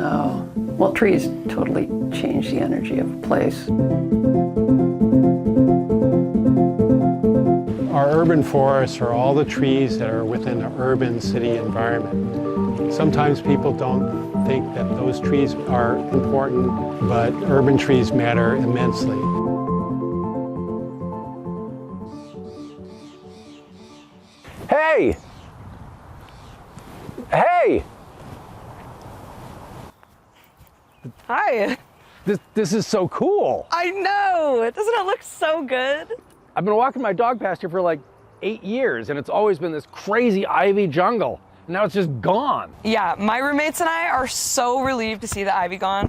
Oh, well, trees totally change the energy of a place. Our urban forests are all the trees that are within an urban city environment. Sometimes people don't think that those trees are important, but urban trees matter immensely. Hey! Hey! Hi. This is so cool. I know. Doesn't it look so good? I've been walking my dog past here for like 8 years, and it's always been this crazy ivy jungle. And now it's just gone. Yeah, my roommates and I are so relieved to see the ivy gone.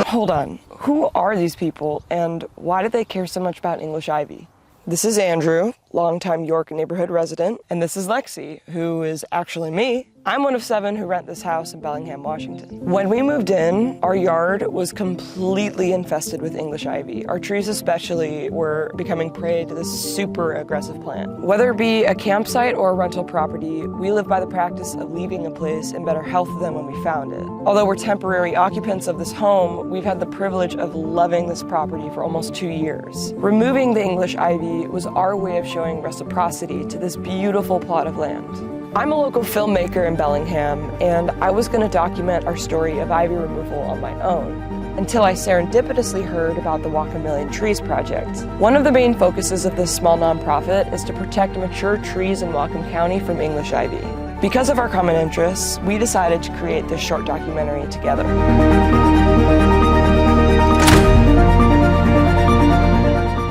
Hold on. Who are these people, and why do they care so much about English ivy? This is Andrew, longtime York neighborhood resident, and this is Lexie, who is actually me. I'm one of 7 who rent this house in Bellingham, Washington. When we moved in, our yard was completely infested with English ivy. Our trees especially were becoming prey to this super aggressive plant. Whether it be a campsite or a rental property, we live by the practice of leaving a place in better health than when we found it. Although we're temporary occupants of this home, we've had the privilege of loving this property for almost 2 years. Removing the English ivy was our way of showing reciprocity to this beautiful plot of land. I'm a local filmmaker in Bellingham, and I was going to document our story of ivy removal on my own, until I serendipitously heard about the Whatcom Million Trees Project. One of the main focuses of this small nonprofit is to protect mature trees in Whatcom County from English ivy. Because of our common interests, we decided to create this short documentary together.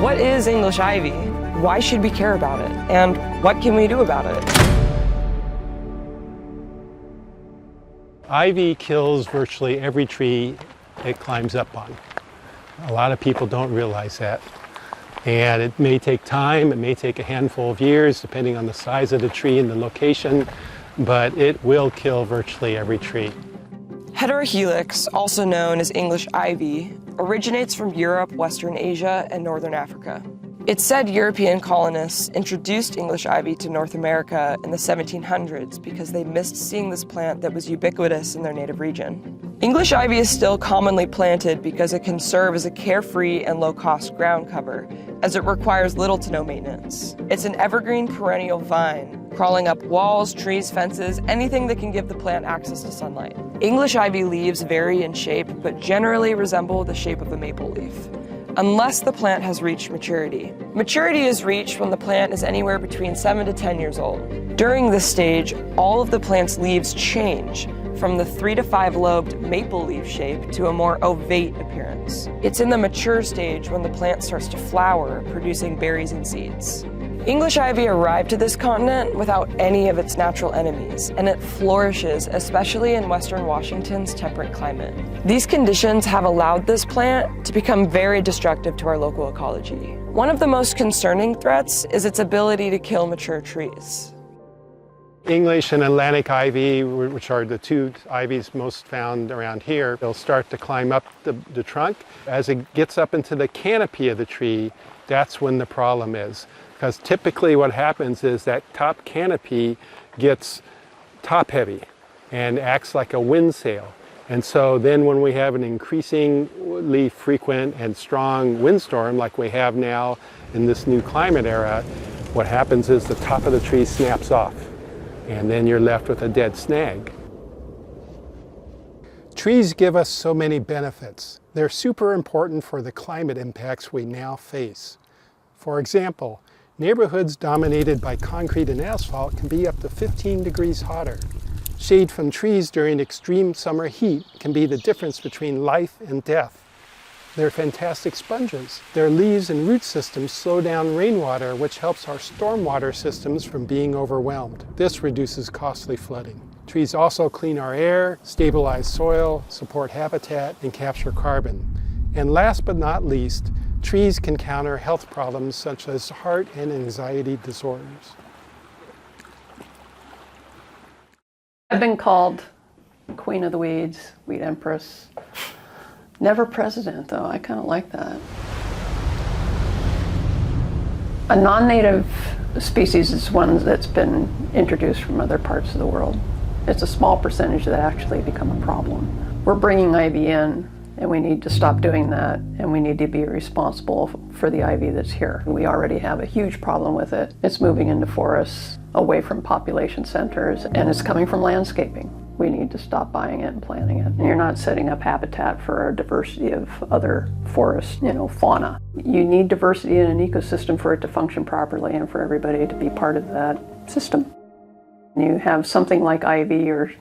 What is English ivy? Why should we care about it? And what can we do about it? Ivy kills virtually every tree it climbs up on. A lot of people don't realize that. And it may take time, it may take a handful of years, depending on the size of the tree and the location, but it will kill virtually every tree. Heterohelix, also known as English ivy, originates from Europe, Western Asia, and Northern Africa. It's said European colonists introduced English ivy to North America in the 1700s because they missed seeing this plant that was ubiquitous in their native region. English ivy is still commonly planted because it can serve as a carefree and low-cost ground cover, as it requires little to no maintenance. It's an evergreen perennial vine, crawling up walls, trees, fences, anything that can give the plant access to sunlight. English ivy leaves vary in shape, but generally resemble the shape of a maple leaf, unless the plant has reached maturity. Maturity is reached when the plant is anywhere between 7 to 10 years old. During this stage, all of the plant's leaves change from the 3 to 5 lobed maple leaf shape to a more ovate appearance. It's in the mature stage when the plant starts to flower, producing berries and seeds. English ivy arrived to this continent without any of its natural enemies, and it flourishes, especially in Western Washington's temperate climate. These conditions have allowed this plant to become very destructive to our local ecology. One of the most concerning threats is its ability to kill mature trees. English and Atlantic ivy, which are the 2 ivies most found around here, they'll start to climb up the trunk. As it gets up into the canopy of the tree, that's when the problem is. Because typically what happens is that top canopy gets top heavy and acts like a wind sail. And so then when we have an increasingly frequent and strong windstorm like we have now in this new climate era, what happens is the top of the tree snaps off, and then you're left with a dead snag. Trees give us so many benefits. They're super important for the climate impacts we now face. For example, neighborhoods dominated by concrete and asphalt can be up to 15 degrees hotter. Shade from trees during extreme summer heat can be the difference between life and death. They're fantastic sponges. Their leaves and root systems slow down rainwater, which helps our stormwater systems from being overwhelmed. This reduces costly flooding. Trees also clean our air, stabilize soil, support habitat, and capture carbon. And last but not least, trees can counter health problems such as heart and anxiety disorders. I've been called Queen of the Weeds, Weed Empress. Never president, though. I kind of like that. A non-native species is one that's been introduced from other parts of the world. It's a small percentage that actually become a problem. We're bringing ivy in, and we need to stop doing that, and we need to be responsible for the ivy that's here. We already have a huge problem with it. It's moving into forests, away from population centers, and it's coming from landscaping. We need to stop buying it and planting it. And you're not setting up habitat for a diversity of other forest, fauna. You need diversity in an ecosystem for it to function properly and for everybody to be part of that system. You have something like ivy or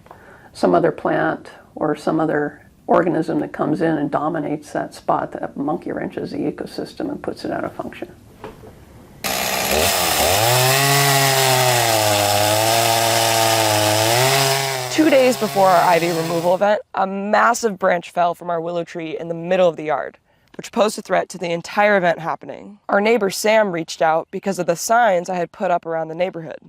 some other plant or some other organism that comes in and dominates that spot, that monkey wrenches the ecosystem and puts it out of function. 2 days before our ivy removal event, a massive branch fell from our willow tree in the middle of the yard, which posed a threat to the entire event happening. Our neighbor Sam reached out because of the signs I had put up around the neighborhood.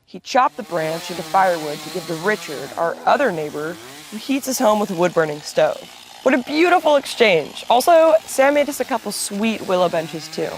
He chopped the branch into firewood to give to Richard, our other neighbor, who heats his home with a wood-burning stove. What a beautiful exchange. Also, Sam made us a couple sweet willow benches too.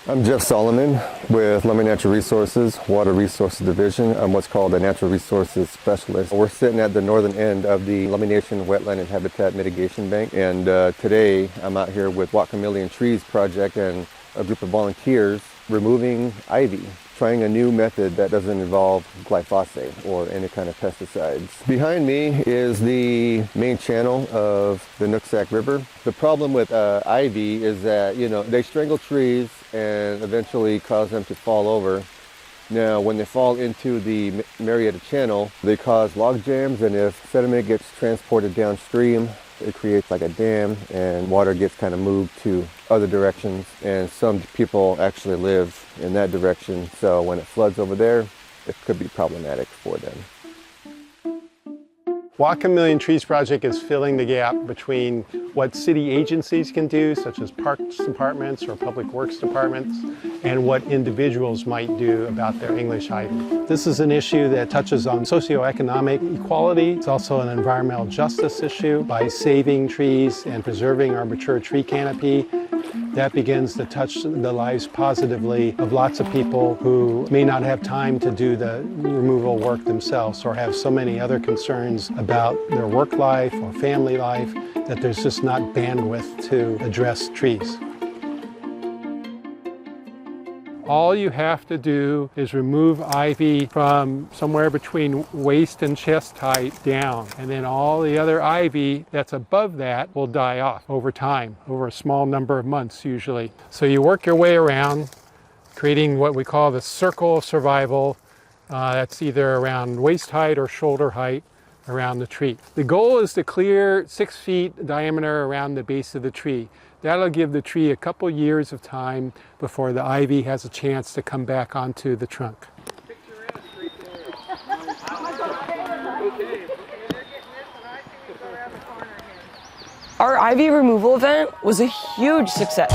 I'm Jeff Solomon with Lumber Natural Resources, Water Resources Division. I'm what's called a Natural Resources Specialist. We're sitting at the northern end of the Lumber Nation Wetland and Habitat Mitigation Bank, and today I'm out here with Whatcom Million Trees Project and a group of volunteers removing ivy, trying a new method that doesn't involve glyphosate or any kind of pesticides. Behind me is the main channel of the Nooksack River. The problem with ivy is that, they strangle trees and eventually cause them to fall over. Now, when they fall into the Marietta Channel, they cause log jams, and if sediment gets transported downstream, it creates like a dam, and water gets kind of moved to other directions, and some people actually live in that direction, so when it floods over there, it could be problematic for them. Whatcom Million Trees Project is filling the gap between what city agencies can do, such as parks departments or public works departments, and what individuals might do about their English ivy. This is an issue that touches on socioeconomic equality. It's also an environmental justice issue. By saving trees and preserving our mature tree canopy, that begins to touch the lives positively of lots of people who may not have time to do the removal work themselves or have so many other concerns about their work life or family life that there's just not bandwidth to address trees. All you have to do is remove ivy from somewhere between waist and chest height down, and then all the other ivy that's above that will die off over time, over a small number of months usually. So you work your way around, creating what we call the circle of survival. That's either around waist height or shoulder height around the tree. The goal is to clear 6 feet diameter around the base of the tree. That'll give the tree a couple years of time before the ivy has a chance to come back onto the trunk. Our ivy removal event was a huge success.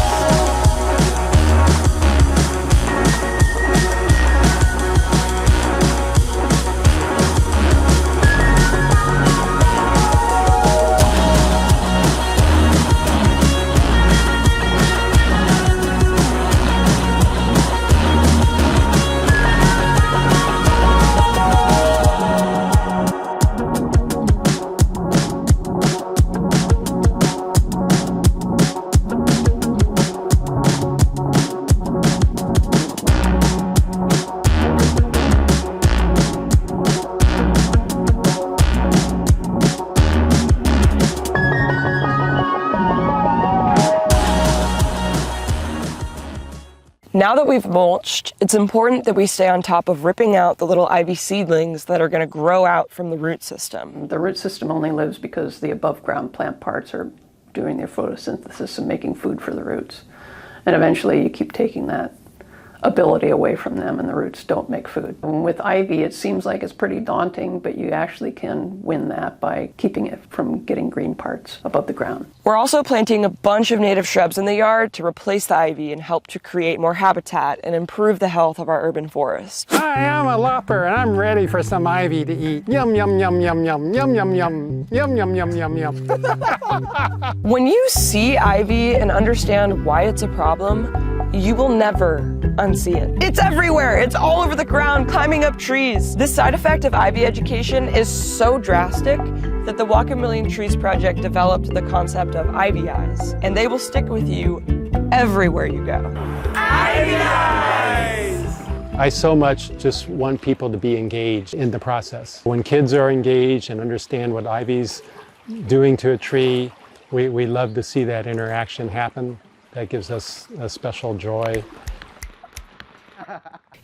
Now that we've mulched, it's important that we stay on top of ripping out the little ivy seedlings that are going to grow out from the root system. The root system only lives because the above ground plant parts are doing their photosynthesis and making food for the roots. And eventually you keep taking that ability away from them, and the roots don't make food. And with ivy, it seems like it's pretty daunting, but you actually can win that by keeping it from getting green parts above the ground. We're also planting a bunch of native shrubs in the yard to replace the ivy and help to create more habitat and improve the health of our urban forest. Hi, I'm a lopper and I'm ready for some ivy to eat. Yum, yum, yum, yum, yum, yum, yum, yum, yum, yum, yum, yum, yum. When you see ivy and understand why it's a problem, you will never unsee it. It's everywhere. It's all over the ground, climbing up trees. This side effect of ivy education is so drastic that the Whatcom Million Trees Project developed the concept of ivy eyes, and they will stick with you everywhere you go. Ivy eyes! I so much just want people to be engaged in the process. When kids are engaged and understand what ivy's doing to a tree, we love to see that interaction happen. That gives us a special joy.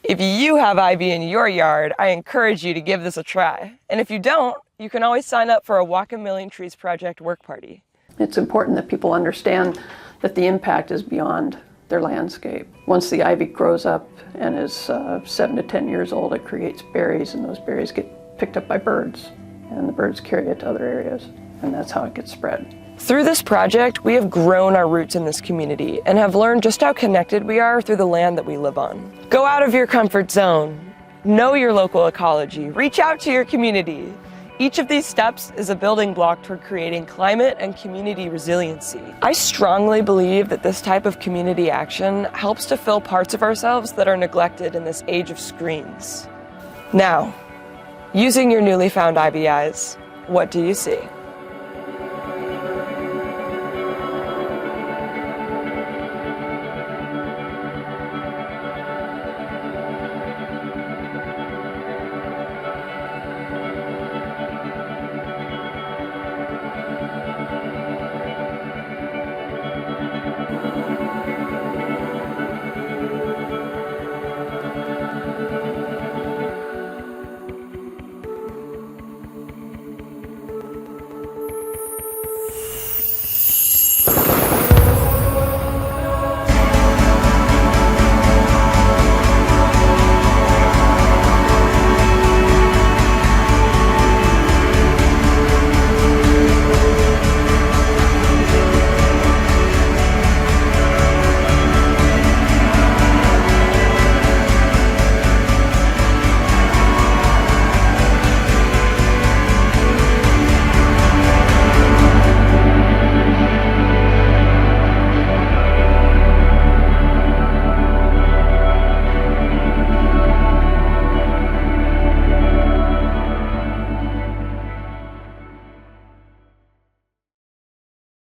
If you have ivy in your yard, I encourage you to give this a try. And if you don't, you can always sign up for a Whatcom Million Trees Project work party. It's important that people understand that the impact is beyond their landscape. Once the ivy grows up and is 7 to 10 years old, it creates berries, and those berries get picked up by birds, and the birds carry it to other areas, and that's how it gets spread. Through this project, we have grown our roots in this community and have learned just how connected we are through the land that we live on. Go out of your comfort zone. Know your local ecology. Reach out to your community. Each of these steps is a building block toward creating climate and community resiliency. I strongly believe that this type of community action helps to fill parts of ourselves that are neglected in this age of screens. Now, using your newly found ivy eyes, what do you see?